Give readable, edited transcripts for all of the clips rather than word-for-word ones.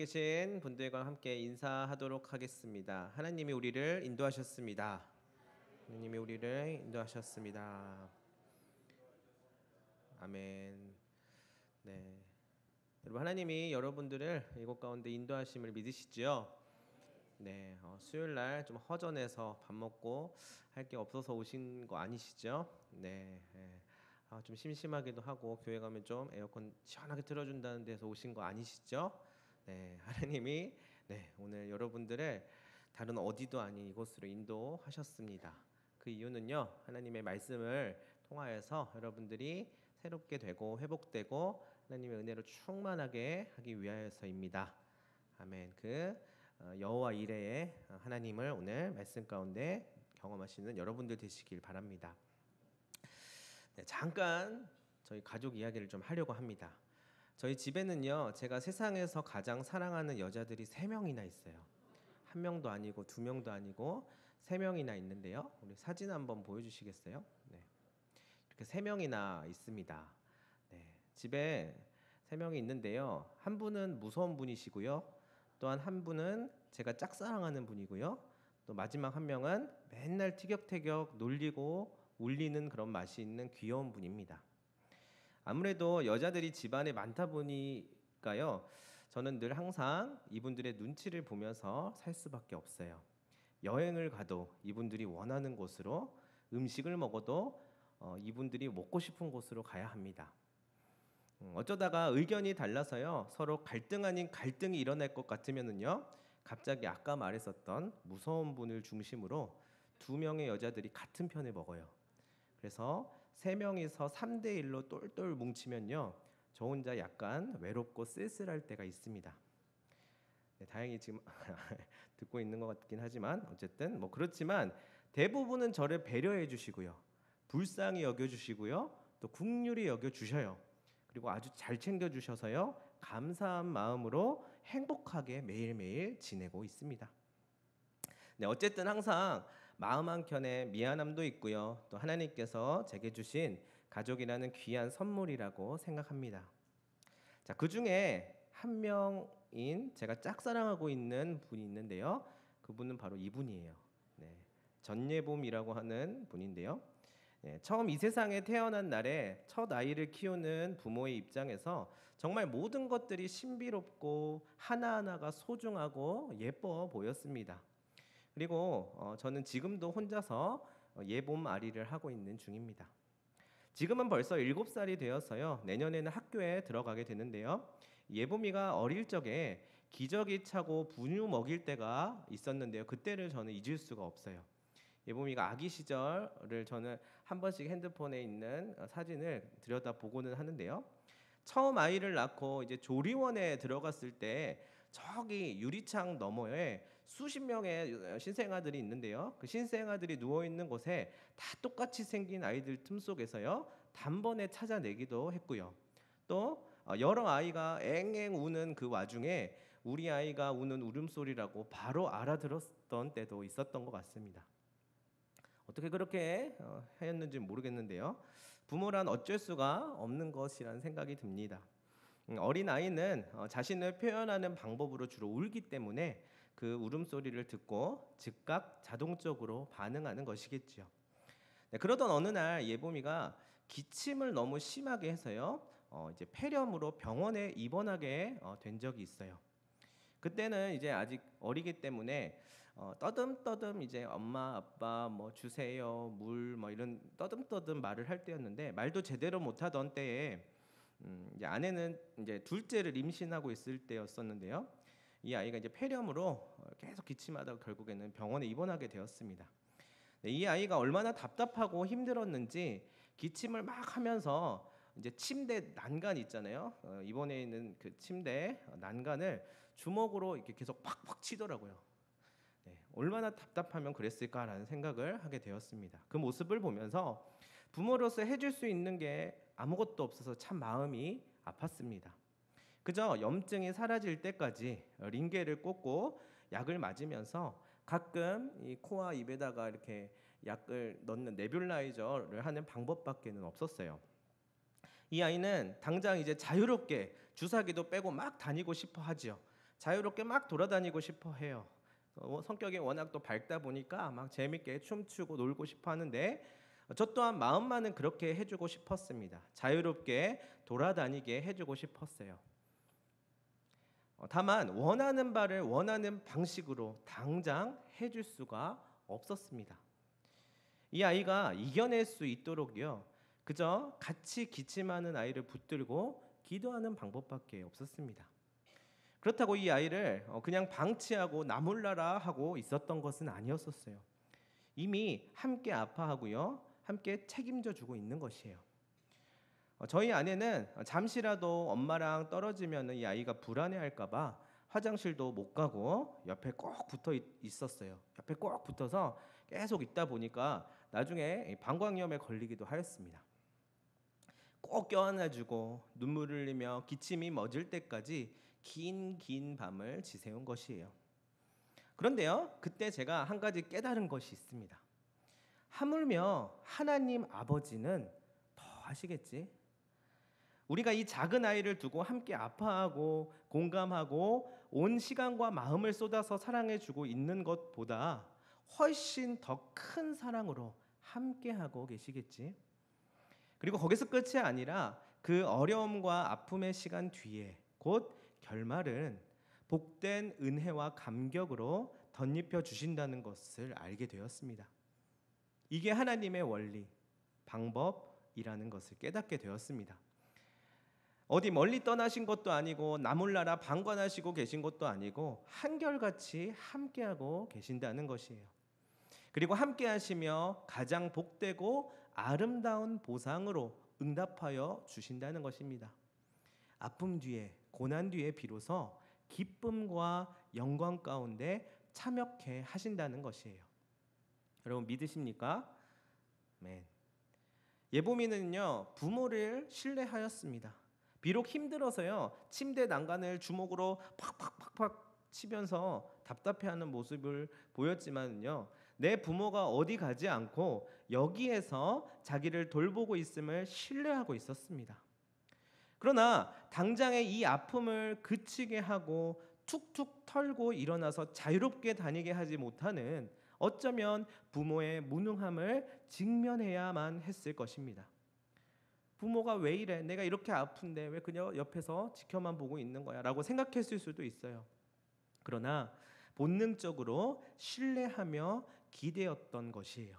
계신 분들과 함께 인사하도록 하겠습니다. 하나님이 우리를 인도하셨습니다. 하나님이 우리를 인도하셨습니다. 아멘. 네. 여러분, 하나님이 여러분들을 이곳 가운데 인도하심을 믿으시죠? 네. 수요일 날 좀 허전해서 밥 먹고 할 게 없어서 오신 거 아니시죠? 네. 좀 심심하기도 하고 교회 가면 좀 에어컨 시원하게 틀어준다는 데서 오신 거 아니시죠? 네. 하나님이 오늘 여러분들을 다른 어디도 아닌 이곳으로 인도하셨습니다. 그 이유는요, 하나님의 말씀을 통하여서 여러분들이 새롭게 되고 회복되고 하나님의 은혜로 충만하게 하기 위하여서입니다. 아멘. 여호와 이레의 하나님을 오늘 말씀 가운데 경험하시는 여러분들 되시길 바랍니다. 잠깐 저희 가족 이야기를 좀 하려고 합니다. 저희 집에는요, 제가 세상에서 가장 사랑하는 여자들이 3명이나 있어요. 1명도 아니고 2명도 아니고 3명이나 있는데요. 우리 사진 한번 보여주시겠어요? 네. 이렇게 3명이나 있습니다. 네. 집에 3명이 있는데요. 한 분은 무서운 분이시고요. 또한 한 분은 제가 짝사랑하는 분이고요. 또 마지막 한 명은 맨날 티격태격 놀리고 울리는 그런 맛이 있는 귀여운 분입니다. 아무래도 여자들이 집안에 많다 보니까요, 저는 늘 항상 이분들의 눈치를 보면서 살 수밖에 없어요. 여행을 가도 이분들이 원하는 곳으로, 음식을 먹어도 이분들이 먹고 싶은 곳으로 가야 합니다. 어쩌다가 의견이 달라서요, 서로 갈등 아닌 갈등이 일어날 것 같으면은요, 갑자기 아까 말했었던 무서운 분을 중심으로 2명의 여자들이 같은 편을 먹어요. 그래서 3명이서 3대1로 똘똘 뭉치면요, 저 혼자 약간 외롭고 쓸쓸할 때가 있습니다. 네, 다행히 지금 듣고 있는 것 같긴 하지만 어쨌든 뭐 그렇지만 대부분은 저를 배려해 주시고요, 불쌍히 여겨 주시고요, 또 긍휼히 여겨 주셔요. 그리고 아주 잘 챙겨 주셔서요, 감사한 마음으로 행복하게 매일매일 지내고 있습니다. 네, 어쨌든 항상 마음 한켠에 미안함도 있고요, 또 하나님께서 제게 주신 가족이라는 귀한 선물이라고 생각합니다. 자, 그 중에 한 명인 제가 짝사랑하고 있는 분이 있는데요, 그분은 바로 이분이에요. 네, 전예봄이라고 하는 분인데요. 네, 처음 이 세상에 태어난 날에 첫 아이를 키우는 부모의 입장에서 정말 모든 것들이 신비롭고 하나하나가 소중하고 예뻐 보였습니다. 그리고 저는 지금도 혼자서 예봄 아리를 하고 있는 중입니다. 지금은 벌써 7살이 되어서요, 내년에는 학교에 들어가게 되는데요, 예봄이가 어릴 적에 기저귀 차고 분유 먹일 때가 있었는데요, 그때를 저는 잊을 수가 없어요. 예봄이가 아기 시절을 저는 한 번씩 핸드폰에 있는 사진을 들여다보고는 하는데요, 처음 아이를 낳고 이제 조리원에 들어갔을 때 저기 유리창 너머에 수십 명의 신생아들이 있는데요, 그 신생아들이 누워 있는 곳에 다 똑같이 생긴 아이들 틈 속에서요, 단번에 찾아내기도 했고요. 또 여러 아이가 앵앵 우는 그 와중에 우리 아이가 우는 울음소리라고 바로 알아들었던 때도 있었던 것 같습니다. 어떻게 그렇게 하였는지 모르겠는데요, 부모란 어쩔 수가 없는 것이라는 생각이 듭니다. 어린 아이는 자신을 표현하는 방법으로 주로 울기 때문에 그 울음소리를 듣고 즉각 자동적으로 반응하는 것이겠죠. 네, 그러던 어느 날 예봄이가 기침을 너무 심하게 해서요, 이제 폐렴으로 병원에 입원하게 된 적이 있어요. 그때는 이제 아직 어리기 때문에 떠듬떠듬 이제 엄마 아빠 뭐 주세요 물 뭐 이런 떠듬떠듬 말을 할 때였는데, 말도 제대로 못하던 때에 이제 아내는 이제 둘째를 임신하고 있을 때였었는데요, 이 아이가 이제 폐렴으로 계속 기침하다가 결국에는 병원에 입원하게 되었습니다. 네, 이 아이가 얼마나 답답하고 힘들었는지 기침을 막 하면서 이제 침대 난간 있잖아요, 입원해 있는 그 침대 난간을 주먹으로 이렇게 계속 팍팍 치더라고요. 네, 얼마나 답답하면 그랬을까라는 생각을 하게 되었습니다. 그 모습을 보면서 부모로서 해줄 수 있는 게 아무것도 없어서 참 마음이 아팠습니다. 그저 염증이 사라질 때까지 링겔을 꽂고 약을 맞으면서 가끔 이 코와 입에다가 이렇게 약을 넣는 네뷸라이저를 하는 방법밖에는 없었어요. 이 아이는 당장 이제 자유롭게 주사기도 빼고 막 다니고 싶어 하지요. 자유롭게 막 돌아다니고 싶어 해요. 성격이 워낙 또 밝다 보니까 막 재밌게 춤추고 놀고 싶어 하는데 저 또한 마음만은 그렇게 해주고 싶었습니다. 자유롭게 돌아다니게 해주고 싶었어요. 다만 원하는 바를 원하는 방식으로 당장 해줄 수가 없었습니다. 이 아이가 이겨낼 수 있도록요, 그저 같이 기침하는 아이를 붙들고 기도하는 방법밖에 없었습니다. 그렇다고 이 아이를 그냥 방치하고 나몰라라 하고 있었던 것은 아니었었어요. 이미 함께 아파하고요, 함께 책임져 주고 있는 것이에요. 저희 아내는 잠시라도 엄마랑 떨어지면 이 아이가 불안해할까봐 화장실도 못 가고 옆에 꼭 붙어 있었어요. 옆에 꼭 붙어서 계속 있다 보니까 나중에 방광염에 걸리기도 하였습니다. 꼭 껴안아주고 눈물을 흘리며 기침이 멎을 때까지 긴 밤을 지새운 것이에요. 그런데요, 그때 제가 한 가지 깨달은 것이 있습니다. 하물며 하나님 아버지는 더 하시겠지? 우리가 이 작은 아이를 두고 함께 아파하고 공감하고 온 시간과 마음을 쏟아서 사랑해주고 있는 것보다 훨씬 더 큰 사랑으로 함께하고 계시겠지? 그리고 거기서 끝이 아니라 그 어려움과 아픔의 시간 뒤에 곧 결말은 복된 은혜와 감격으로 덧입혀 주신다는 것을 알게 되었습니다. 이게 하나님의 원리, 방법이라는 것을 깨닫게 되었습니다. 어디 멀리 떠나신 것도 아니고 나몰라라 방관하시고 계신 것도 아니고 한결같이 함께하고 계신다는 것이에요. 그리고 함께하시며 가장 복되고 아름다운 보상으로 응답하여 주신다는 것입니다. 아픔 뒤에, 고난 뒤에 비로소 기쁨과 영광 가운데 참여케 하신다는 것이에요. 여러분 믿으십니까? 아멘. 예보미는요, 부모를 신뢰하였습니다. 비록 힘들어서요, 침대 난간을 주먹으로 팍팍팍팍 치면서 답답해하는 모습을 보였지만요, 내 부모가 어디 가지 않고 여기에서 자기를 돌보고 있음을 신뢰하고 있었습니다. 그러나 당장의 이 아픔을 그치게 하고 툭툭 털고 일어나서 자유롭게 다니게 하지 못하는 어쩌면 부모의 무능함을 직면해야만 했을 것입니다. 부모가 왜 이래? 내가 이렇게 아픈데 왜 그냥 옆에서 지켜만 보고 있는 거야? 라고 생각했을 수도 있어요. 그러나 본능적으로 신뢰하며 기대었던 것이에요.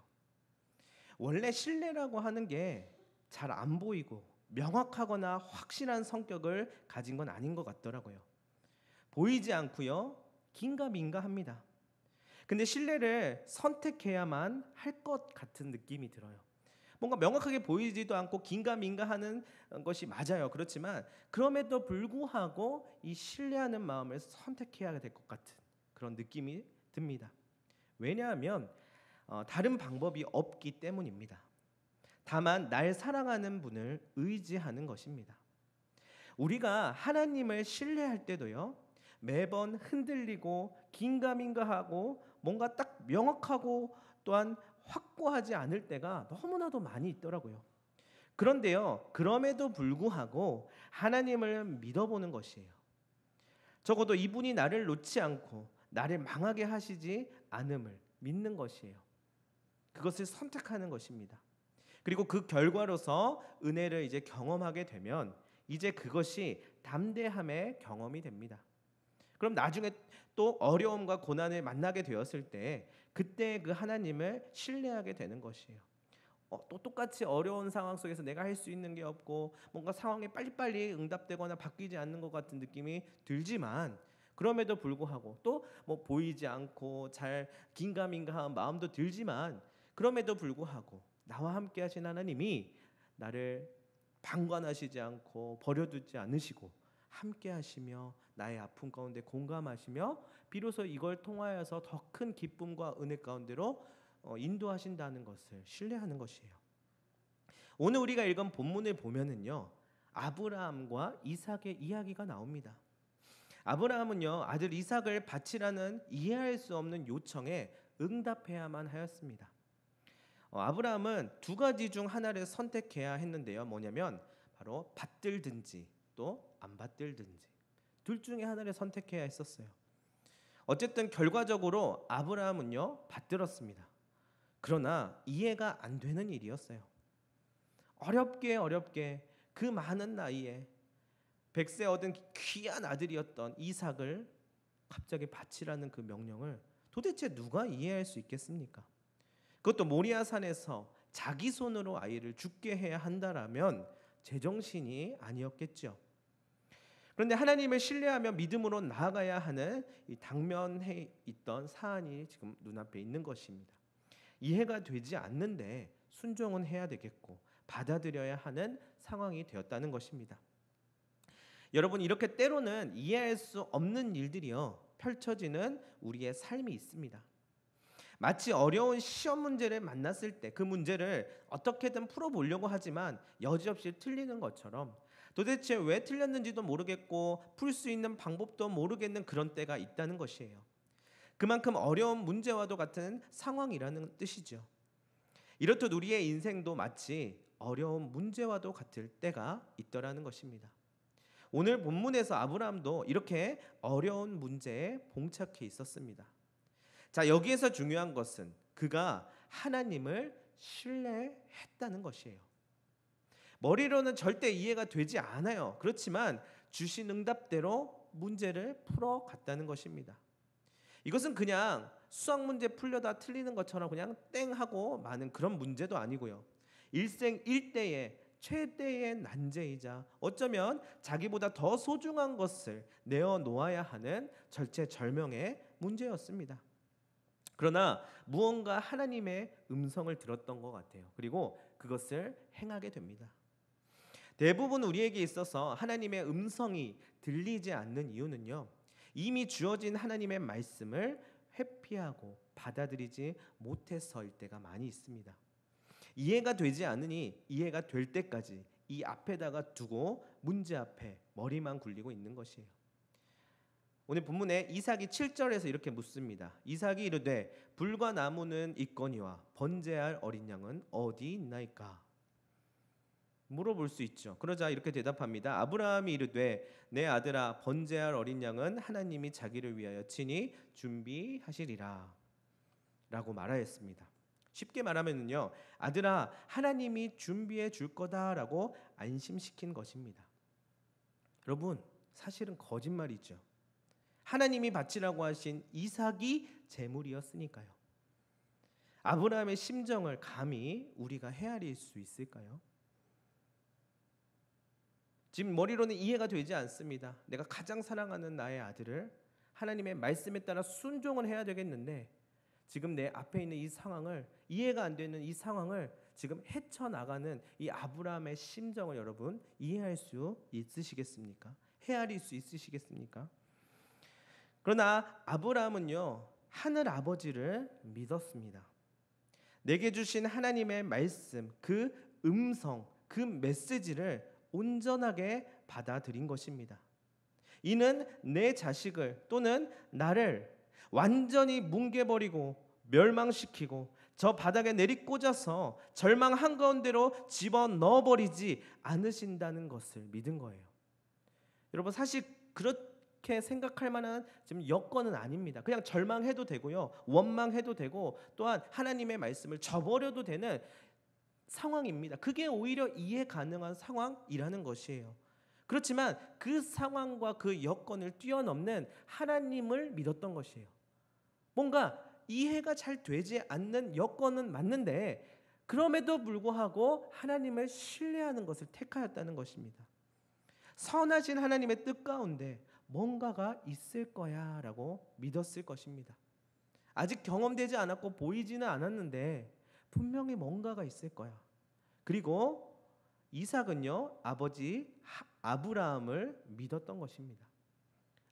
원래 신뢰라고 하는 게 잘 안 보이고 명확하거나 확실한 성격을 가진 건 아닌 것 같더라고요. 보이지 않고요, 긴가민가합니다. 근데 신뢰를 선택해야만 할 것 같은 느낌이 들어요. 뭔가 명확하게 보이지도 않고 긴가민가하는 것이 맞아요. 그렇지만 그럼에도 불구하고 이 신뢰하는 마음을 선택해야 될 것 같은 그런 느낌이 듭니다. 왜냐하면 다른 방법이 없기 때문입니다. 다만 날 사랑하는 분을 의지하는 것입니다. 우리가 하나님을 신뢰할 때도요, 매번 흔들리고 긴가민가하고 뭔가 딱 명확하고 또한 확고하지 않을 때가 너무나도 많이 있더라고요. 그런데요, 그럼에도 불구하고 하나님을 믿어보는 것이에요. 적어도 이분이 나를 놓지 않고 나를 망하게 하시지 않음을 믿는 것이에요. 그것을 선택하는 것입니다. 그리고 그 결과로서 은혜를 이제 경험하게 되면 이제 그것이 담대함의 경험이 됩니다. 그럼 나중에 또 어려움과 고난을 만나게 되었을 때 그때 그 하나님을 신뢰하게 되는 것이에요. 또 똑같이 어려운 상황 속에서 내가 할 수 있는 게 없고 뭔가 상황에 빨리빨리 응답되거나 바뀌지 않는 것 같은 느낌이 들지만 그럼에도 불구하고 또 뭐 보이지 않고 잘 긴가민가한 마음도 들지만 그럼에도 불구하고 나와 함께 하신 하나님이 나를 방관하시지 않고 버려두지 않으시고 함께 하시며 나의 아픔 가운데 공감하시며 비로소 이걸 통하여서 더 큰 기쁨과 은혜 가운데로 인도하신다는 것을 신뢰하는 것이에요. 오늘 우리가 읽은 본문을 보면은요, 아브라함과 이삭의 이야기가 나옵니다. 아브라함은요, 아들 이삭을 바치라는 이해할 수 없는 요청에 응답해야만 하였습니다. 아브라함은 두 가지 중 하나를 선택해야 했는데요. 뭐냐면 바로 받들든지 또 안 받들든지, 둘 중에 하나를 선택해야 했었어요. 어쨌든 결과적으로 아브라함은요 받들었습니다. 그러나 이해가 안 되는 일이었어요. 어렵게 그 많은 나이에 100세 얻은 귀한 아들이었던 이삭을 갑자기 바치라는 그 명령을 도대체 누가 이해할 수 있겠습니까? 그것도 모리아 산에서 자기 손으로 아이를 죽게 해야 한다라면 제정신이 아니었겠죠. 그런데 하나님을 신뢰하며 믿음으로 나아가야 하는 이 당면해 있던 사안이 지금 눈앞에 있는 것입니다. 이해가 되지 않는데 순종은 해야 되겠고 받아들여야 하는 상황이 되었다는 것입니다. 여러분, 이렇게 때로는 이해할 수 없는 일들이요 펼쳐지는 우리의 삶이 있습니다. 마치 어려운 시험 문제를 만났을 때 그 문제를 어떻게든 풀어보려고 하지만 여지없이 틀리는 것처럼 도대체 왜 틀렸는지도 모르겠고 풀 수 있는 방법도 모르겠는 그런 때가 있다는 것이에요. 그만큼 어려운 문제와도 같은 상황이라는 뜻이죠. 이렇듯 우리의 인생도 마치 어려운 문제와도 같을 때가 있더라는 것입니다. 오늘 본문에서 아브라함도 이렇게 어려운 문제에 봉착해 있었습니다. 자, 여기에서 중요한 것은 그가 하나님을 신뢰했다는 것이에요. 머리로는 절대 이해가 되지 않아요. 그렇지만 주신 응답대로 문제를 풀어갔다는 것입니다. 이것은 그냥 수학 문제 풀려다 틀리는 것처럼 그냥 땡 하고 마는 그런 문제도 아니고요. 일생일대의 최대의 난제이자 어쩌면 자기보다 더 소중한 것을 내어놓아야 하는 절체절명의 문제였습니다. 그러나 무언가 하나님의 음성을 들었던 것 같아요. 그리고 그것을 행하게 됩니다. 대부분 우리에게 있어서 하나님의 음성이 들리지 않는 이유는요, 이미 주어진 하나님의 말씀을 회피하고 받아들이지 못해서일 때가 많이 있습니다. 이해가 되지 않으니 이해가 될 때까지 이 앞에다가 두고 문제 앞에 머리만 굴리고 있는 것이에요. 오늘 본문에 이삭이 7절에서 이렇게 묻습니다. 이삭이 이르되 불과 나무는 있거니와 번제할 어린 양은 어디 있나이까? 물어볼 수 있죠. 그러자 이렇게 대답합니다. 아브라함이 이르되 내 아들아, 번제할 어린 양은 하나님이 자기를 위하여 친히 준비하시리라 라고 말하였습니다. 쉽게 말하면요, 아들아, 하나님이 준비해 줄 거다라고 안심시킨 것입니다. 여러분, 사실은 거짓말이죠. 하나님이 바치라고 하신 이삭이 제물이었으니까요. 아브라함의 심정을 감히 우리가 헤아릴 수 있을까요? 지금 머리로는 이해가 되지 않습니다. 내가 가장 사랑하는 나의 아들을 하나님의 말씀에 따라 순종을 해야 되겠는데 지금 내 앞에 있는 이 상황을, 이해가 안 되는 이 상황을 지금 헤쳐나가는 이 아브라함의 심정을 여러분 이해할 수 있으시겠습니까? 헤아릴 수 있으시겠습니까? 그러나 아브라함은요, 하늘 아버지를 믿었습니다. 내게 주신 하나님의 말씀, 그 음성, 그 메시지를 온전하게 받아들인 것입니다. 이는 내 자식을 또는 나를 완전히 뭉개버리고 멸망시키고 저 바닥에 내리꽂아서 절망 한가운데로 집어넣어버리지 않으신다는 것을 믿은 거예요. 여러분, 사실 그렇게 생각할 만한 지금 여건은 아닙니다. 그냥 절망해도 되고요, 원망해도 되고 또한 하나님의 말씀을 저버려도 되는 상황입니다. 그게 오히려 이해 가능한 상황이라는 것이에요. 그렇지만 그 상황과 그 여건을 뛰어넘는 하나님을 믿었던 것이에요. 뭔가 이해가 잘 되지 않는 여건은 맞는데 그럼에도 불구하고 하나님을 신뢰하는 것을 택하였다는 것입니다. 선하신 하나님의 뜻 가운데 뭔가가 있을 거야 라고 믿었을 것입니다. 아직 경험되지 않았고 보이지는 않았는데 분명히 뭔가가 있을 거야. 그리고 이삭은요, 아버지 아브라함을 믿었던 것입니다.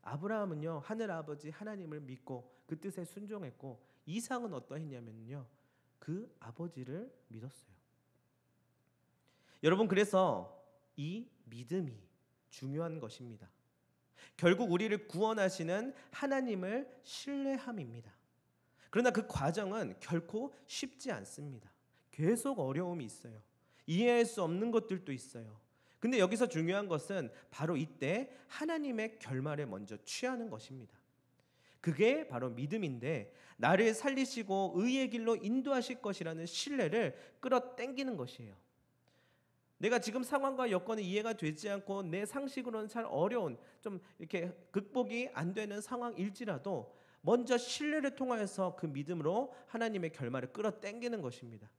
아브라함은요, 하늘 아버지 하나님을 믿고 그 뜻에 순종했고, 이삭은 어떠했냐면요, 그 아버지를 믿었어요. 여러분, 그래서 이 믿음이 중요한 것입니다. 결국 우리를 구원하시는 하나님을 신뢰함입니다. 그러나 그 과정은 결코 쉽지 않습니다. 계속 어려움이 있어요. 이해할 수 없는 것들도 있어요. 근데 여기서 중요한 것은 바로 이때 하나님의 결말에 먼저 취하는 것입니다. 그게 바로 믿음인데, 나를 살리시고 의의 길로 인도하실 것이라는 신뢰를 끌어당기는 것이에요. 내가 지금 상황과 여건이 이해가 되지 않고 내 상식으로는 잘 어려운, 좀 이렇게 극복이 안 되는 상황일지라도 먼저 신뢰를 통하여서 그 믿음으로 하나님의 결말을 끌어당기는 것입니다.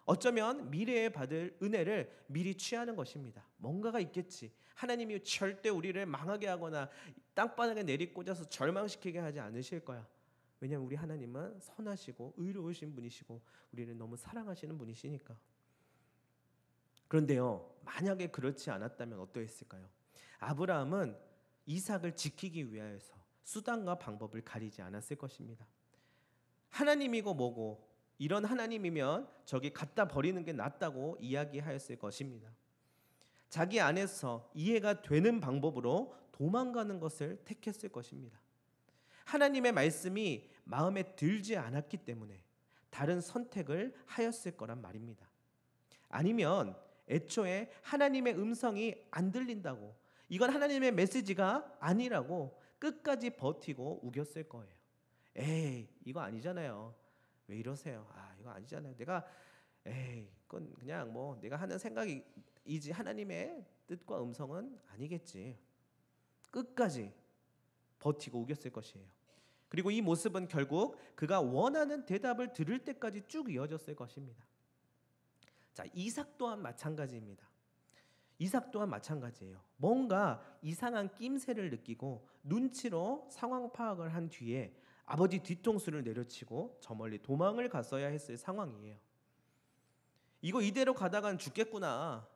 어쩌면 미래에 받을 은혜를 미리 취하는 것입니다. 뭔가가 있겠지. 하나님이 절대 우리를 망하게 하거나 땅바닥에 내리꽂아서 절망시키게 하지 않으실 거야. 왜냐하면 우리 하나님은 선하시고 의로우신 분이시고 우리를 너무 사랑하시는 분이시니까. 그런데요, 만약에 그렇지 않았다면 어떠했을까요? 아브라함은 이삭을 지키기 위하여서 수단과 방법을 가리지 않았을 것입니다. 하나님이고 뭐고 이런 하나님이면 저기 갖다 버리는 게 낫다고 이야기하였을 것입니다. 자기 안에서 이해가 되는 방법으로 도망가는 것을 택했을 것입니다. 하나님의 말씀이 마음에 들지 않았기 때문에 다른 선택을 하였을 거란 말입니다. 아니면 애초에 하나님의 음성이 안 들린다고, 이건 하나님의 메시지가 아니라고 끝까지 버티고 우겼을 거예요. 에이, 이거 아니잖아요. 왜 이러세요? 이거 아니잖아요. 그건 그냥 뭐 내가 하는 생각이지 하나님의 뜻과 음성은 아니겠지. 끝까지 버티고 우겼을 것이에요. 그리고 이 모습은 결국 그가 원하는 대답을 들을 때까지 쭉 이어졌을 것입니다. 자, 이삭 또한 마찬가지입니다. 이삭 또한 마찬가지예요. 뭔가 이상한 낌새를 느끼고 눈치로 상황 파악을 한 뒤에 아버지 뒤통수를 내려치고 저 멀리 도망을 갔어야 했을 상황이에요. 이거 이대로 가다간 죽겠구나.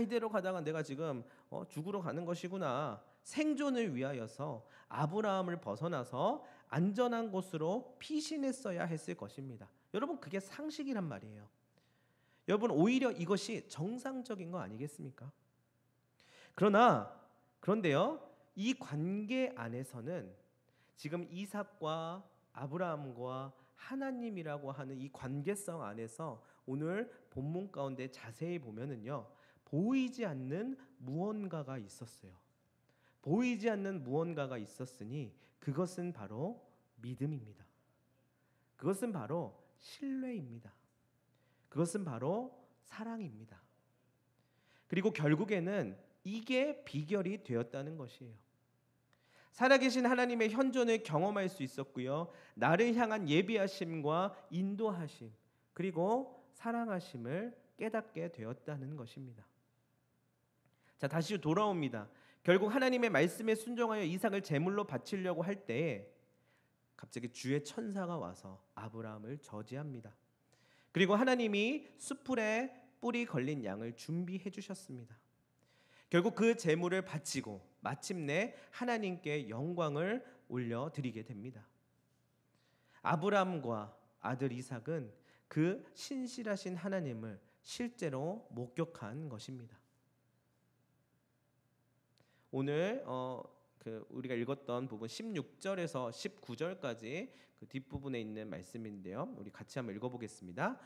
이대로 가다간 내가 지금 죽으러 가는 것이구나. 생존을 위하여서 아브라함을 벗어나서 안전한 곳으로 피신했어야 했을 것입니다. 여러분, 그게 상식이란 말이에요. 여러분, 오히려 이것이 정상적인 거 아니겠습니까? 그런데요, 이 관계 안에서는 지금 이삭과 아브라함과 하나님이라고 하는 이 관계성 안에서 오늘 본문 가운데 자세히 보면은요, 보이지 않는 무언가가 있었어요. 보이지 않는 무언가가 있었으니 그것은 바로 믿음입니다. 그것은 바로 신뢰입니다. 그것은 바로 사랑입니다. 그리고 결국에는 이게 비결이 되었다는 것이에요. 살아계신 하나님의 현존을 경험할 수 있었고요, 나를 향한 예비하심과 인도하심, 그리고 사랑하심을 깨닫게 되었다는 것입니다. 자, 다시 돌아옵니다. 결국 하나님의 말씀에 순종하여 이삭을 제물로 바치려고 할 때에 갑자기 주의 천사가 와서 아브라함을 저지합니다. 그리고 하나님이 숯불에 뿔이 걸린 양을 준비해 주셨습니다. 결국 그 제물을 바치고 마침내 하나님께 영광을 올려드리게 됩니다. 아브라함과 아들 이삭은 그 신실하신 하나님을 실제로 목격한 것입니다. 오늘 우리가 읽었던 부분 16절에서 19절까지 그 뒷부분에 있는 말씀인데요, 우리 같이 한번 읽어보겠습니다.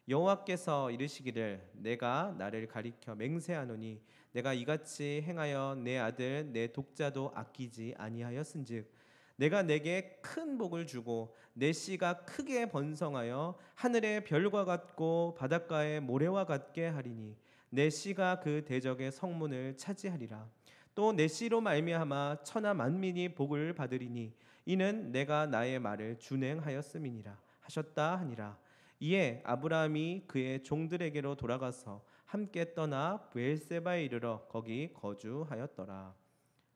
여호와께서 이르시기를 내가 나를 가리켜 맹세하노니 내가 이같이 행하여 내 아들 내 독자도 아끼지 아니하였은즉 내가 내게 큰 복을 주고 내 씨가 크게 번성하여 하늘의 별과 같고 바닷가의 모래와 같게 하리니 내 씨가 그 대적의 성문을 차지하리라. 또 내 씨로 말미암아 천하 만민이 복을 받으리니 이는 내가 나의 말을 준행하였음이니라 하셨다 하니라. 이에 아브라함이 그의 종들에게로 돌아가서 함께 떠나 브엘세바에 이르러 거기 거주하였더라.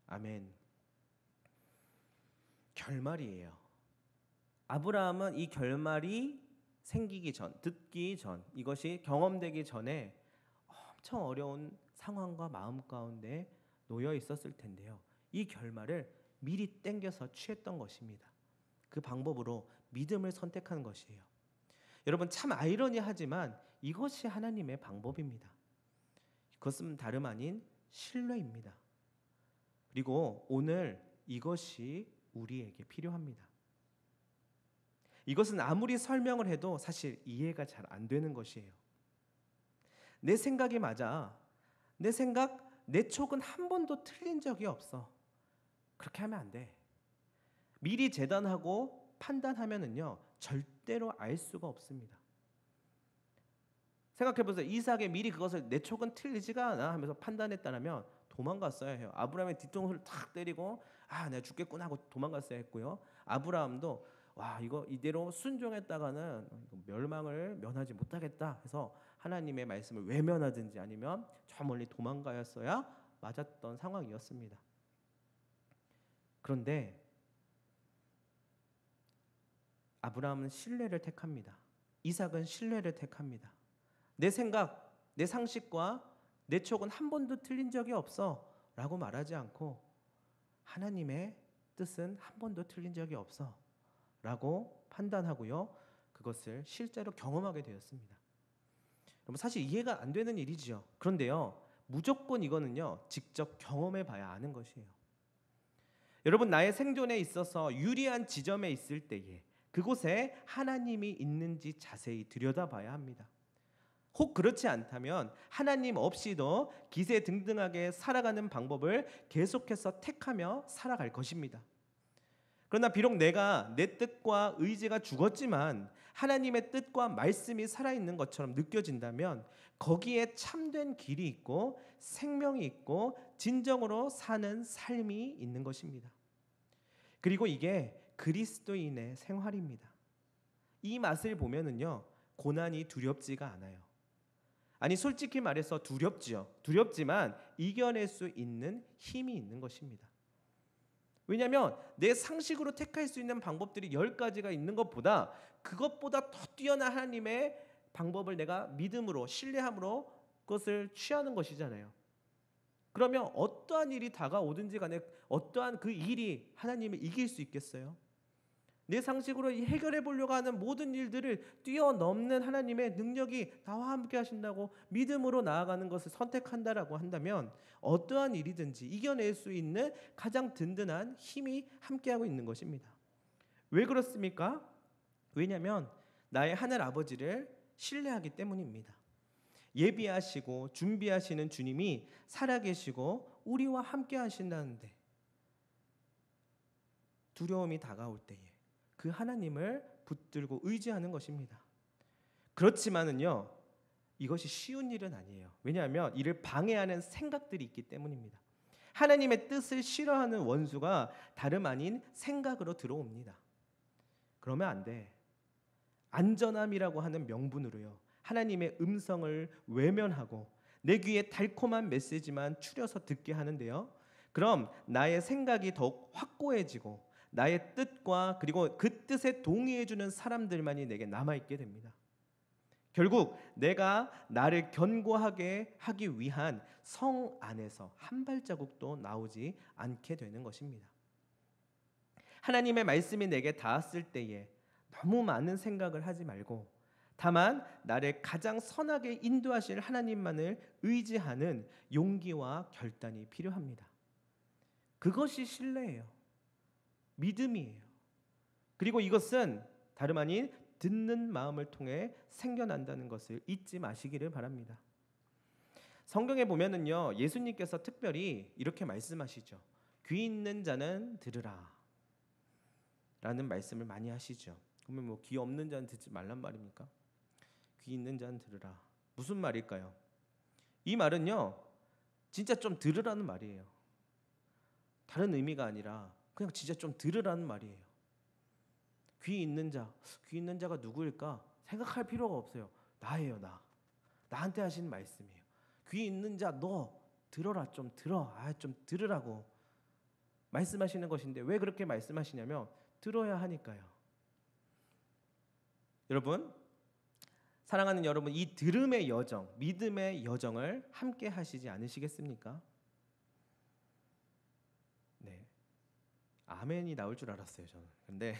아멘. 결말이에요. 아브라함은 이 결말이 생기기 전, 듣기 전, 이것이 경험되기 전에 엄청 어려운 상황과 마음 가운데 놓여 있었을 텐데요, 이 결말을 미리 땡겨서 취했던 것입니다. 그 방법으로 믿음을 선택한 것이에요. 여러분, 참 아이러니하지만 이것이 하나님의 방법입니다. 그것은 다름 아닌 신뢰입니다. 그리고 오늘 이것이 우리에게 필요합니다. 이것은 아무리 설명을 해도 사실 이해가 잘 안 되는 것이에요. 내 생각이 맞아. 내 생각 내 촉은 한 번도 틀린 적이 없어. 그렇게 하면 안 돼. 미리 재단하고 판단하면은요 절대로 알 수가 없습니다. 생각해보세요. 이삭이 미리 그것을 내 촉은 틀리지가 않아 하면서 판단했다면 도망갔어야 해요. 아브라함의 뒤통수를 탁 때리고 내가 죽겠구나 하고 도망갔어야 했고요. 아브라함도 이거 이대로 순종했다가는 멸망을 면하지 못하겠다 해서 하나님의 말씀을 외면하든지 아니면 저 멀리 도망가였어야 맞았던 상황이었습니다. 그런데 아브라함은 신뢰를 택합니다. 이삭은 신뢰를 택합니다. 내 생각, 내 상식과 내 촉은 한 번도 틀린 적이 없어 라고 말하지 않고 하나님의 뜻은 한 번도 틀린 적이 없어 라고 판단하고요. 그것을 실제로 경험하게 되었습니다. 여러분 사실 이해가 안 되는 일이지요. 그런데요. 무조건 이거는요. 직접 경험해 봐야 아는 것이에요. 여러분 나의 생존에 있어서 유리한 지점에 있을 때에 그곳에 하나님이 있는지 자세히 들여다봐야 합니다. 혹 그렇지 않다면 하나님 없이도 기세등등하게 살아가는 방법을 계속해서 택하며 살아갈 것입니다. 그러나 비록 내가 내 뜻과 의지가 죽었지만 하나님의 뜻과 말씀이 살아있는 것처럼 느껴진다면 거기에 참된 길이 있고 생명이 있고 진정으로 사는 삶이 있는 것입니다. 그리고 이게 그리스도인의 생활입니다. 이 맛을 보면은요 고난이 두렵지가 않아요. 아니 솔직히 말해서 두렵지요. 두렵지만 이겨낼 수 있는 힘이 있는 것입니다. 왜냐하면 내 상식으로 택할 수 있는 방법들이 10가지가 있는 것보다 그것보다 더 뛰어난 하나님의 방법을 내가 믿음으로 신뢰함으로 그것을 취하는 것이잖아요. 그러면 어떠한 일이 다가오든지 간에 어떠한 그 일이 하나님을 이길 수 있겠어요? 내 상식으로 해결해 보려고 하는 모든 일들을 뛰어넘는 하나님의 능력이 나와 함께 하신다고 믿음으로 나아가는 것을 선택한다라고 한다면 어떠한 일이든지 이겨낼 수 있는 가장 든든한 힘이 함께하고 있는 것입니다. 왜 그렇습니까? 왜냐하면 나의 하늘 아버지를 신뢰하기 때문입니다. 예비하시고 준비하시는 주님이 살아계시고 우리와 함께 하신다는데 두려움이 다가올 때에 그 하나님을 붙들고 의지하는 것입니다. 그렇지만은요 이것이 쉬운 일은 아니에요. 왜냐하면 이를 방해하는 생각들이 있기 때문입니다. 하나님의 뜻을 싫어하는 원수가 다름 아닌 생각으로 들어옵니다. 그러면 안 돼. 안전함이라고 하는 명분으로요 하나님의 음성을 외면하고 내 귀에 달콤한 메시지만 추려서 듣게 하는데요. 그럼 나의 생각이 더욱 확고해지고 나의 뜻과 그리고 그 뜻에 동의해주는 사람들만이 내게 남아있게 됩니다. 결국 내가 나를 견고하게 하기 위한 성 안에서 한 발자국도 나오지 않게 되는 것입니다. 하나님의 말씀이 내게 닿았을 때에 너무 많은 생각을 하지 말고 다만 나를 가장 선하게 인도하실 하나님만을 의지하는 용기와 결단이 필요합니다. 그것이 신뢰예요. 믿음이에요. 그리고 이것은 다름 아닌 듣는 마음을 통해 생겨난다는 것을 잊지 마시기를 바랍니다. 성경에 보면은요 예수님께서 특별히 이렇게 말씀하시죠. 귀 있는 자는 들으라 라는 말씀을 많이 하시죠. 그러면 뭐 귀 없는 자는 듣지 말란 말입니까? 귀 있는 자는 들으라. 무슨 말일까요? 이 말은요 진짜 좀 들으라는 말이에요. 다른 의미가 아니라 그냥 진짜 좀 들으라는 말이에요. 귀 있는 자가 누구일까? 생각할 필요가 없어요. 나예요, 나. 나한테 하시는 말씀이에요. 귀 있는 자 너 들어라, 좀 들어. 좀 들으라고 말씀하시는 것인데 왜 그렇게 말씀하시냐면 들어야 하니까요. 여러분, 사랑하는 여러분, 이 들음의 여정, 믿음의 여정을 함께 하시지 않으시겠습니까? 네. 아멘이 나올 줄 알았어요, 저는. 근데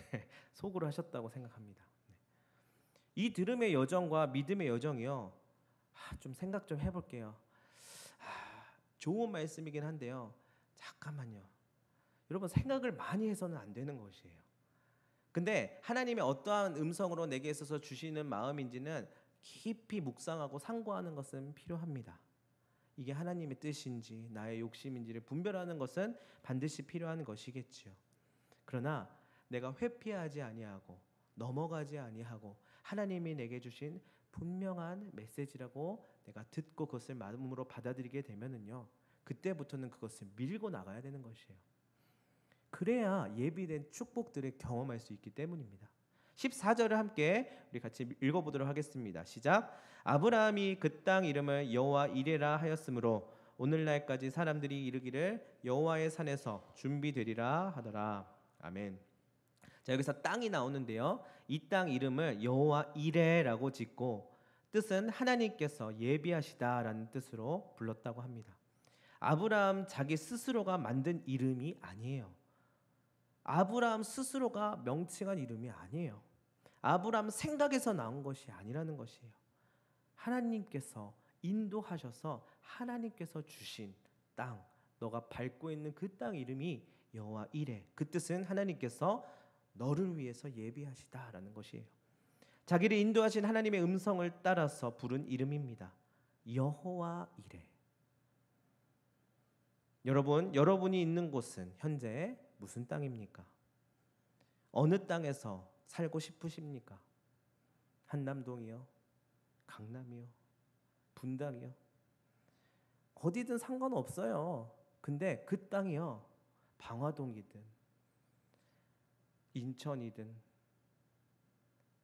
속으로 하셨다고 생각합니다. 네. 이 들음의 여정과 믿음의 여정이요. 좀 생각 좀 해볼게요. 좋은 말씀이긴 한데요. 잠깐만요. 여러분 생각을 많이 해서는 안 되는 것이에요. 근데 하나님의 어떠한 음성으로 내게 있어서 주시는 마음인지는 깊이 묵상하고 상고하는 것은 필요합니다. 이게 하나님의 뜻인지 나의 욕심인지를 분별하는 것은 반드시 필요한 것이겠지요. 그러나 내가 회피하지 아니하고 넘어가지 아니하고 하나님이 내게 주신 분명한 메시지라고 내가 듣고 그것을 마음으로 받아들이게 되면은요, 그때부터는 그것을 밀고 나가야 되는 것이에요. 그래야 예비된 축복들을 경험할 수 있기 때문입니다. 14절을 함께 우리 같이 읽어보도록 하겠습니다. 시작. 아브라함이 그 땅 이름을 여호와 이레라 하였으므로 오늘날까지 사람들이 이르기를 여호와의 산에서 준비되리라 하더라. 아멘. 자, 여기서 땅이 나오는데요, 이 땅 이름을 여호와 이레라고 짓고 뜻은 하나님께서 예비하시다라는 뜻으로 불렀다고 합니다. 아브라함 자기 스스로가 만든 이름이 아니에요. 아브라함 스스로가 명칭한 이름이 아니에요. 아브라함 생각에서 나온 것이 아니라는 것이에요. 하나님께서 인도하셔서 하나님께서 주신 땅, 너가 밟고 있는 그 땅 이름이 여호와 이레. 그 뜻은 하나님께서 너를 위해서 예비하시다라는 것이에요. 자기를 인도하신 하나님의 음성을 따라서 부른 이름입니다. 여호와 이레. 여러분이 있는 곳은 현재 무슨 땅입니까? 어느 땅에서 살고 싶으십니까? 한남동이요? 강남이요? 분당이요? 어디든 상관없어요. 근데 그 땅이요, 방화동이든 인천이든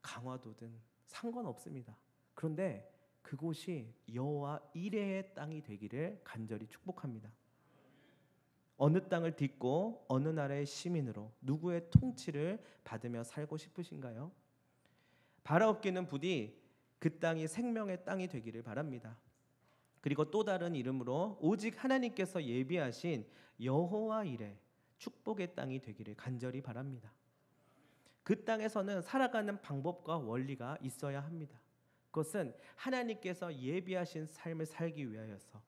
강화도든 상관없습니다. 그런데 그곳이 여호와 이레의 땅이 되기를 간절히 축복합니다. 어느 땅을 딛고 어느 나라의 시민으로 누구의 통치를 받으며 살고 싶으신가요? 바라옵기는 부디 그 땅이 생명의 땅이 되기를 바랍니다. 그리고 또 다른 이름으로 오직 하나님께서 예비하신 여호와 이레 축복의 땅이 되기를 간절히 바랍니다. 그 땅에서는 살아가는 방법과 원리가 있어야 합니다. 그것은 하나님께서 예비하신 삶을 살기 위하여서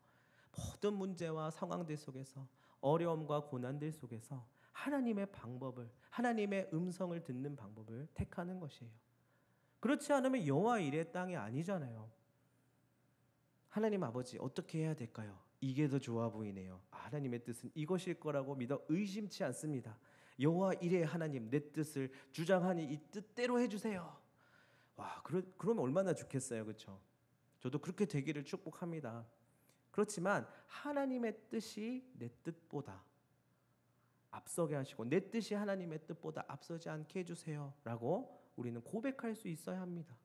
모든 문제와 상황들 속에서 어려움과 고난들 속에서 하나님의 방법을, 하나님의 음성을 듣는 방법을 택하는 것이에요. 그렇지 않으면 여호와 이레의 땅이 아니잖아요. 하나님 아버지, 어떻게 해야 될까요? 이게 더 좋아 보이네요. 하나님의 뜻은 이것일 거라고 믿어 의심치 않습니다. 여호와 이레의 하나님, 내 뜻을 주장하니 이 뜻대로 해주세요. 와, 그러면 얼마나 좋겠어요, 그렇죠? 저도 그렇게 되기를 축복합니다. 그렇지만 하나님의 뜻이 내 뜻보다 앞서게 하시고 내 뜻이 하나님의 뜻보다 앞서지 않게 해주세요 라고 우리는 고백할 수 있어야 합니다.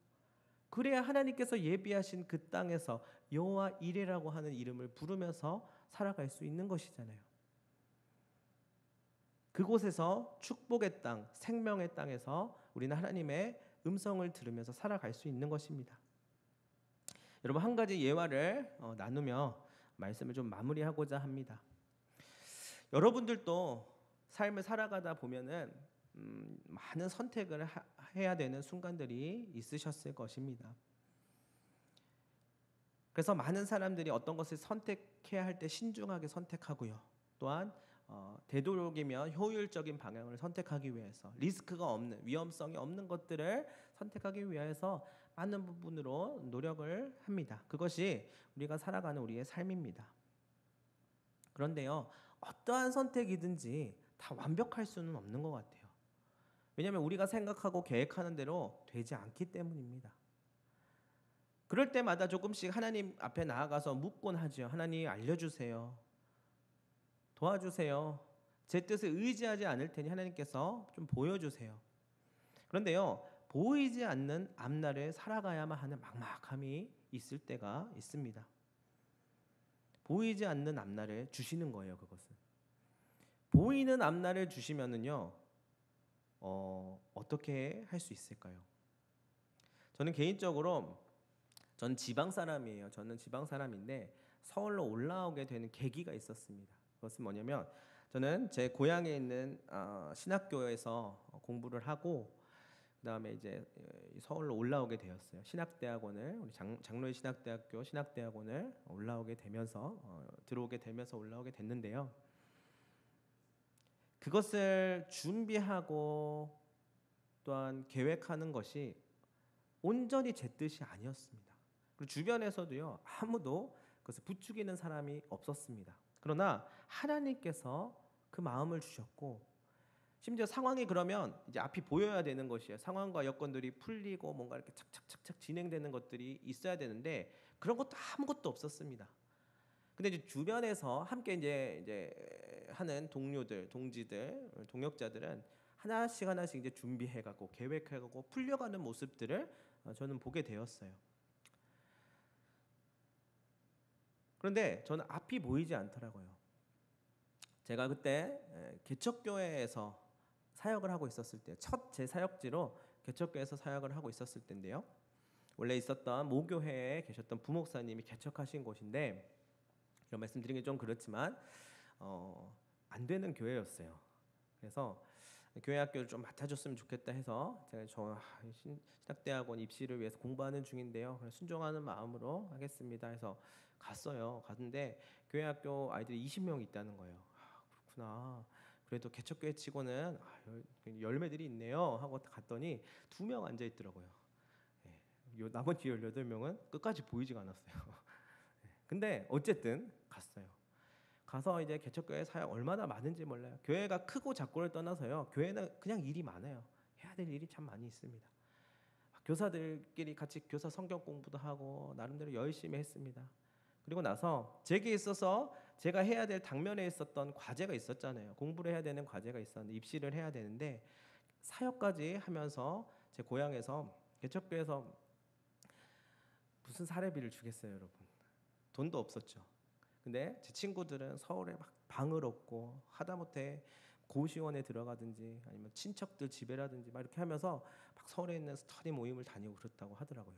그래야 하나님께서 예비하신 그 땅에서 여호와 이레라고 하는 이름을 부르면서 살아갈 수 있는 것이잖아요. 그곳에서 축복의 땅, 생명의 땅에서 우리는 하나님의 음성을 들으면서 살아갈 수 있는 것입니다. 여러분, 한 가지 예화를 나누며 말씀을 좀 마무리하고자 합니다. 여러분들도 삶을 살아가다 보면은 많은 선택을 해야 되는 순간들이 있으셨을 것입니다. 그래서 많은 사람들이 어떤 것을 선택해야 할 때 신중하게 선택하고요. 또한 되도록이면 효율적인 방향을 선택하기 위해서 리스크가 없는, 위험성이 없는 것들을 선택하기 위해서 많은 부분으로 노력을 합니다. 그것이 우리가 살아가는 우리의 삶입니다. 그런데요, 어떠한 선택이든지 다 완벽할 수는 없는 것 같아요. 왜냐하면 우리가 생각하고 계획하는 대로 되지 않기 때문입니다. 그럴 때마다 조금씩 하나님 앞에 나아가서 묻곤 하죠. 하나님, 알려주세요. 도와주세요. 제 뜻을 의지하지 않을 테니 하나님께서 좀 보여주세요. 그런데요, 보이지 않는 앞날을 살아가야만 하는 막막함이 있을 때가 있습니다. 보이지 않는 앞날을 주시는 거예요. 그것은 보이는 앞날을 주시면은요, 어떻게 할 수 있을까요? 저는 개인적으로 지방 사람이에요. 저는 지방 사람인데 서울로 올라오게 되는 계기가 있었습니다. 그것은 뭐냐면, 저는 제 고향에 있는 신학교에서 공부를 하고 그다음에 이제 서울로 올라오게 되었어요. 신학대학원을, 우리 장로의 신학대학교 신학대학원을 올라오게 되면서 들어오게 되면서 올라오게 됐는데요. 그것을 준비하고 또한 계획하는 것이 온전히 제 뜻이 아니었습니다. 그리고 주변에서도요, 아무도 그것을 부추기는 사람이 없었습니다. 그러나 하나님께서 그 마음을 주셨고, 심지어 상황이 그러면 이제 앞이 보여야 되는 것이에요. 상황과 여건들이 풀리고 뭔가 이렇게 착착착착 진행되는 것들이 있어야 되는데 그런 것도 아무것도 없었습니다. 근데 이제 주변에서 함께 이제 하는 동료들, 동지들, 동역자들은 하나씩 하나씩 이제 준비해가고 계획해가고 풀려가는 모습들을 저는 보게 되었어요. 그런데 저는 앞이 보이지 않더라고요. 제가 그때 개척교회에서 사역을 하고 있었을 때, 첫 제 사역지로 개척교회에서 사역을 하고 있었을 때인데요. 원래 있었던 모교회에 계셨던 부목사님이 개척하신 곳인데, 이런 말씀드리는 게 좀 그렇지만 안 되는 교회였어요. 그래서 교회 학교를 좀 맡아줬으면 좋겠다 해서 제가 신학대학원 입시를 위해서 공부하는 중인데요. 순종하는 마음으로 하겠습니다 해서 갔어요. 갔는데 교회 학교 아이들이 20명 있다는 거예요. 그렇구나. 그래도 개척교회 치고는 열매들이 있네요 하고 갔더니 2명 앉아 있더라고요. 나머지 18명은 끝까지 보이지가 않았어요. 근데 어쨌든 갔어요. 가서 이제 개척교회 사역 얼마나 많은지 몰라요. 교회가 크고 작고를 떠나서요. 교회는 그냥 일이 많아요. 해야 될 일이 참 많이 있습니다. 교사들끼리 같이 교사 성경 공부도 하고 나름대로 열심히 했습니다. 그리고 나서 제게 있어서 제가 해야 될 당면에 있었던 과제가 있었잖아요. 공부를 해야 되는 과제가 있었는데 입시를 해야 되는데 사역까지 하면서 제 고향에서 개척교회에서 무슨 사례비를 주겠어요, 여러분. 돈도 없었죠. 근데 제 친구들은 서울에 막 방을 얻고 하다못해 고시원에 들어가든지 아니면 친척들 집에라든지 막 이렇게 하면서 막 서울에 있는 스터디 모임을 다니고 그렇다고 하더라고요.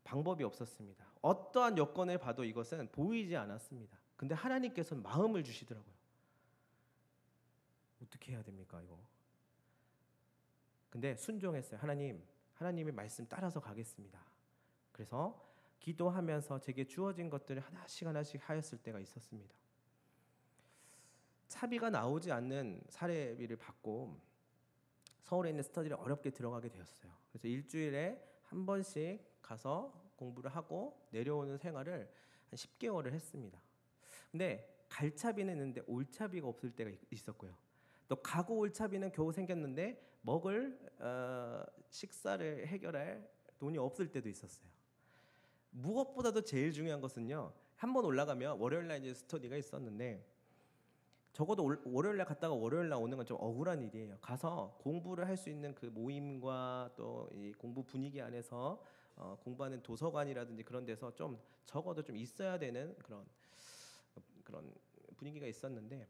방법이 없었습니다. 어떠한 여건을 봐도 이것은 보이지 않았습니다. 근데 하나님께서는 마음을 주시더라고요. 어떻게 해야 됩니까, 이거? 근데 순종했어요. 하나님의 말씀 따라서 가겠습니다. 그래서 기도하면서 제게 주어진 것들을 하나씩 하나씩 하였을 때가 있었습니다. 차비가 나오지 않는 사례비를 받고 서울에 있는 스터디를 어렵게 들어가게 되었어요. 그래서 일주일에 한 번씩 가서 공부를 하고 내려오는 생활을 한 10개월을 했습니다. 근데 갈 차비는 있는데 올 차비가 없을 때가 있었고요. 또 가고 올 차비는 겨우 생겼는데 먹을 식사를 해결할 돈이 없을 때도 있었어요. 무엇보다도 제일 중요한 것은요. 한 번 올라가면 월요일날 이제 스터디가 있었는데 적어도 월요일날 갔다가 월요일날 오는 건 좀 억울한 일이에요. 가서 공부를 할 수 있는 그 모임과 또 이 공부 분위기 안에서 공부하는 도서관이라든지 그런 데서 좀 적어도 좀 있어야 되는 그런 분위기가 있었는데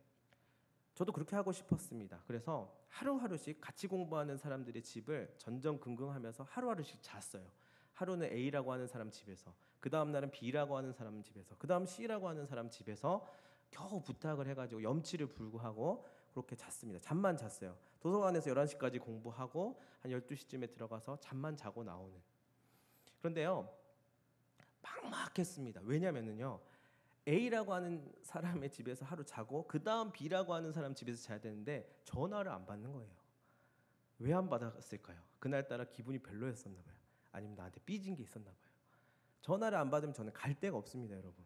저도 그렇게 하고 싶었습니다. 그래서 하루하루씩 같이 공부하는 사람들의 집을 전전긍긍하면서 하루하루씩 잤어요. 하루는 A라고 하는 사람 집에서, 그 다음 날은 B라고 하는 사람 집에서, 그 다음 C라고 하는 사람 집에서 겨우 부탁을 해가지고 염치를 불구하고 그렇게 잤습니다. 잠만 잤어요. 도서관에서 11시까지 공부하고 한 12시쯤에 들어가서 잠만 자고 나오는. 그런데요, 막막했습니다. 왜냐면은요, A라고 하는 사람의 집에서 하루 자고 그 다음 B라고 하는 사람 집에서 자야 되는데 전화를 안 받는 거예요. 왜 안 받았을까요? 그날따라 기분이 별로였었나 봐요. 아니면 나한테 삐진 게 있었나 봐요. 전화를 안 받으면 저는 갈 데가 없습니다, 여러분.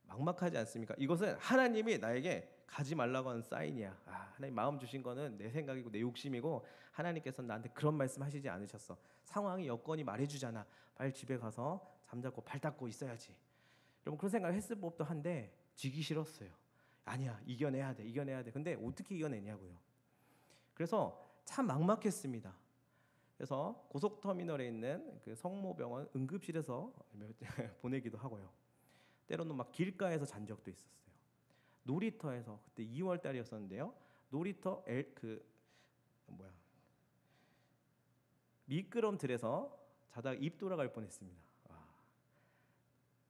막막하지 않습니까? 이것은 하나님이 나에게 가지 말라고 하는 사인이야. 하나님 마음 주신 거는 내 생각이고 내 욕심이고 하나님께서는 나한테 그런 말씀 하시지 않으셨어. 상황이 여건이 말해주잖아. 빨리 집에 가서 잠자고 발 닦고 있어야지. 여러분 그런 생각을 했을 법도 한데 지기 싫었어요. 아니야, 이겨내야 돼. 근데 어떻게 이겨내냐고요. 그래서 참 막막했습니다. 그래서 고속터미널에 있는 그 성모병원 응급실에서 보내기도 하고요. 때로는 막 길가에서 잔 적도 있었어요. 놀이터에서 그때 2월 달이었었는데요. 놀이터 미끄럼틀에서 자다가 입 돌아갈 뻔했습니다.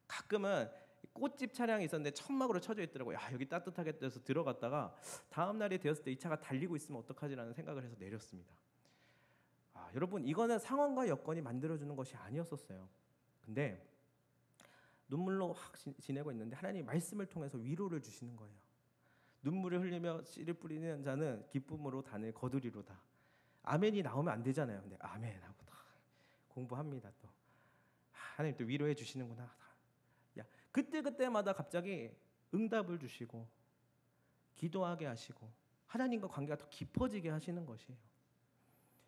가끔은 꽃집 차량이 있었는데 천막으로 쳐져 있더라고요. 여기 따뜻하겠다 해서 들어갔다가 다음 날이 되었을 때 이 차가 달리고 있으면 어떡하지라는 생각을 해서 내렸습니다. 여러분 이거는 상황과 여건이 만들어주는 것이 아니었었어요. 근데 눈물로 확 지내고 있는데 하나님 말씀을 통해서 위로를 주시는 거예요. 눈물을 흘리며 씨를 뿌리는 자는 기쁨으로 단을 거두리로다. 아멘이 나오면 안 되잖아요. 근데 아멘 하고 다 공부합니다. 또 하나님 또 위로해 주시는구나. 야, 그때마다 갑자기 응답을 주시고 기도하게 하시고 하나님과 관계가 더 깊어지게 하시는 것이에요.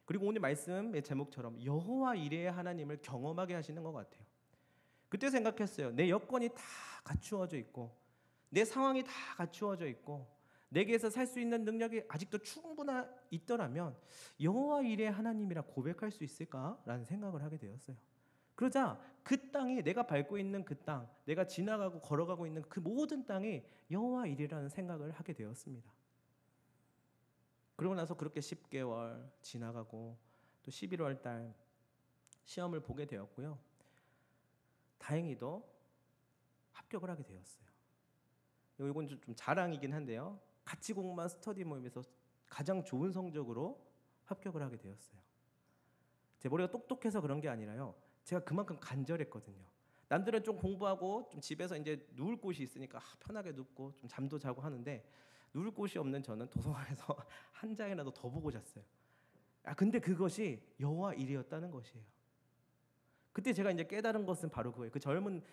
그리고 오늘 말씀의 제목처럼 여호와 이레의 하나님을 경험하게 하시는 것 같아요. 그때 생각했어요. 내 여건이 다 갖추어져 있고 내 상황이 다 갖추어져 있고 내게서 살 수 있는 능력이 아직도 충분히 있더라면 여호와 이레의 하나님이라 고백할 수 있을까라는 생각을 하게 되었어요. 그러자 그 땅이 내가 밟고 있는 그 땅, 내가 지나가고 걸어가고 있는 그 모든 땅이 여호와 이레라는 생각을 하게 되었습니다. 그러고 나서 그렇게 10개월 지나가고 또 11월 달 시험을 보게 되었고요. 다행히도 합격을 하게 되었어요. 이건 좀 자랑이긴 한데요. 같이 공부한 스터디 모임에서 가장 좋은 성적으로 합격을 하게 되었어요. 제 머리가 똑똑해서 그런 게 아니라요. 제가 그만큼 간절했거든요. 남들은 좀 공부하고 좀 집에서 이제 누울 곳이 있으니까 편하게 눕고 좀 잠도 자고 하는데 누울 곳이 없는 저는 도서관에서 한 장이라도 더 보고 잤어요. 근데 그것이 여호와 일이었다는 것이에요. 그때 제가 이제 깨달은 것은 바로 그거예요. 그 젊은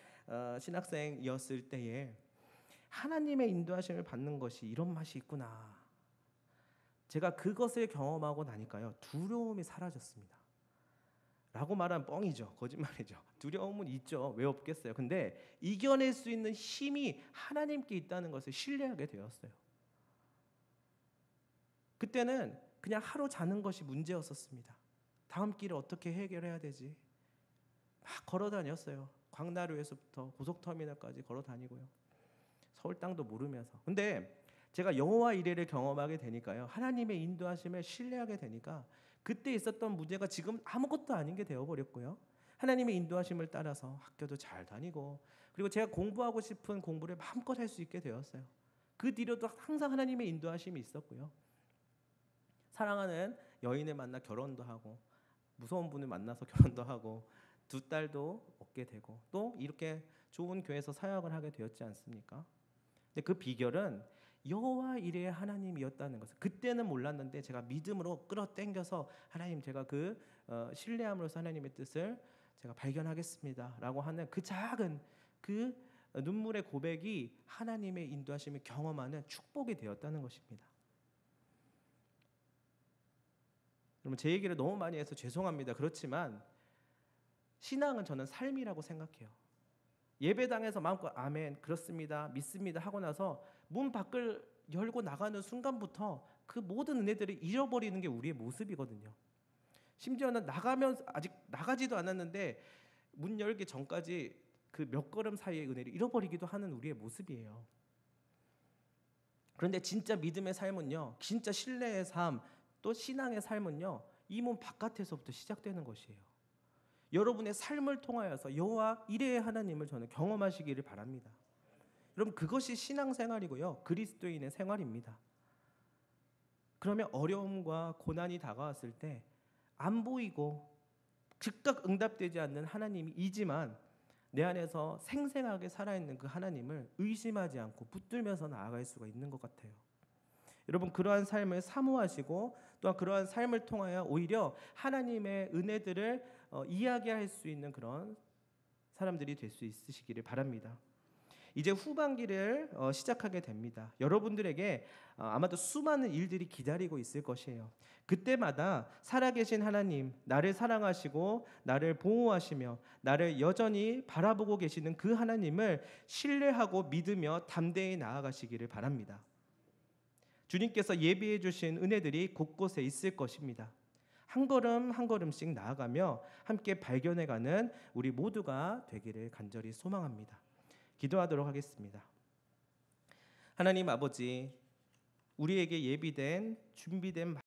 신학생이었을 때에 하나님의 인도하심을 받는 것이 이런 맛이 있구나. 제가 그것을 경험하고 나니까요. 두려움이 사라졌습니다. 라고 말하면 뻥이죠. 거짓말이죠. 두려움은 있죠. 왜 없겠어요. 근데 이겨낼 수 있는 힘이 하나님께 있다는 것을 신뢰하게 되었어요. 그때는 그냥 하루 자는 것이 문제였었습니다. 다음 길을 어떻게 해결해야 되지? 막 걸어 다녔어요. 광나루에서부터 고속터미널까지 걸어 다니고요. 서울 땅도 모르면서. 근데 제가 여호와 이레를 경험하게 되니까요. 하나님의 인도하심을 신뢰하게 되니까 그때 있었던 문제가 지금 아무것도 아닌 게 되어버렸고요. 하나님의 인도하심을 따라서 학교도 잘 다니고 그리고 제가 공부하고 싶은 공부를 마음껏 할 수 있게 되었어요. 그 뒤로도 항상 하나님의 인도하심이 있었고요. 사랑하는 여인을 만나 결혼도 하고 무서운 분을 만나서 결혼도 하고 두 딸도 얻게 되고 또 이렇게 좋은 교회에서 사역을 하게 되었지 않습니까? 근데 그 비결은 여호와 이레의 하나님이었다는 것을 그때는 몰랐는데 제가 믿음으로 끌어당겨서 하나님 제가 그 신뢰함으로써 하나님의 뜻을 제가 발견하겠습니다라고 하는 그 작은 그 눈물의 고백이 하나님의 인도하심을 경험하는 축복이 되었다는 것입니다. 여러분 제 얘기를 너무 많이 해서 죄송합니다. 그렇지만 신앙은 저는 삶이라고 생각해요. 예배당에서 마음껏 아멘 그렇습니다 믿습니다 하고 나서 문 밖을 열고 나가는 순간부터 그 모든 은혜들을 잃어버리는 게 우리의 모습이거든요. 심지어는 나가면 아직 나가지도 않았는데 문 열기 전까지 그 몇 걸음 사이의 은혜를 잃어버리기도 하는 우리의 모습이에요. 그런데 진짜 믿음의 삶은요, 진짜 신뢰의 삶, 또 신앙의 삶은요, 이 문 바깥에서부터 시작되는 것이에요. 여러분의 삶을 통하여서 여호와 이레의 하나님을 저는 경험하시기를 바랍니다. 여러분 그것이 신앙생활이고요. 그리스도인의 생활입니다. 그러면 어려움과 고난이 다가왔을 때 안 보이고 즉각 응답되지 않는 하나님이지만 내 안에서 생생하게 살아있는 그 하나님을 의심하지 않고 붙들면서 나아갈 수가 있는 것 같아요. 여러분 그러한 삶을 사모하시고 또한 그러한 삶을 통하여 오히려 하나님의 은혜들을 이야기할 수 있는 그런 사람들이 될 수 있으시기를 바랍니다. 이제 후반기를 시작하게 됩니다. 여러분들에게 아마도 수많은 일들이 기다리고 있을 것이에요. 그때마다 살아계신 하나님, 나를 사랑하시고 나를 보호하시며 나를 여전히 바라보고 계시는 그 하나님을 신뢰하고 믿으며 담대히 나아가시기를 바랍니다. 주님께서 예비해 주신 은혜들이 곳곳에 있을 것입니다. 한 걸음 한 걸음씩 나아가며 함께 발견해가는 우리 모두가 되기를 간절히 소망합니다. 기도하도록 하겠습니다. 하나님 아버지, 우리에게 예비된 준비된